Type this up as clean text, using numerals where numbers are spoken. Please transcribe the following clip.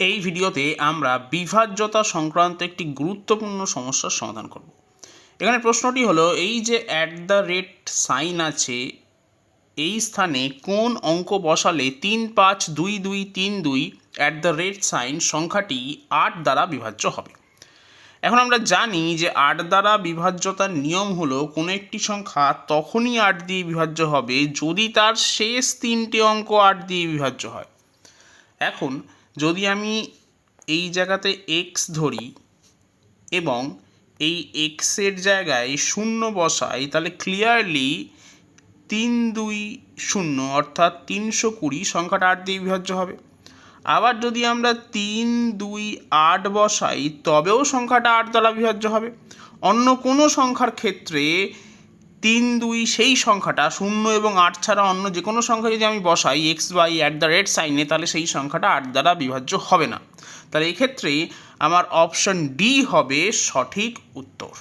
এই ভিডিওতে আমরা বিভাজ্যতা সংক্রান্ত একটি গুরুত্বপূর্ণ সমস্যার সমাধান করব। এখানে প্রশ্নটি হলো, এই যে @ সাইন আছে, এই স্থানে কোন অঙ্ক বসালে 3522232 সাইন সংখ্যাটি 8 দ্বারা বিভাজ্য হবে। এখন আমরা জানি যে 8 দ্বারা বিভাজ্যতার নিয়ম হলো, কোনো একটি সংখ্যা তখনই 8 দিয়ে বিভাজ্য হবে যদি তার শেষ 3টে অঙ্ক 8 দিয়ে বিভাজ্য হয়। এখন যদি আমি এই জায়গাতে এক্স ধরি এবং এই এক্সের জায়গায় 0 বসাই, তাহলে ক্লিয়ারলি 320 অর্থাৎ 320 সংখ্যাটা 8 দিয়ে বিভাজ্য হবে। আবার যদি আমরা 328 বসাই, তবেও সংখ্যাটা 8 দ্বারা বিভাজ্য হবে। অন্য কোনো সংখ্যার ক্ষেত্রে 32 সেই সংখ্যাটা 0 এবং 8 ছাড়া অন্য যে কোনো সংখ্যা যদি আমি বসাই x/@ সাইনে, তাহলে সেই সংখ্যাটা 8 দ্বারা বিভাজ্য হবে না। তাহলে এক্ষেত্রে আমার অপশন ডি হবে সঠিক উত্তর।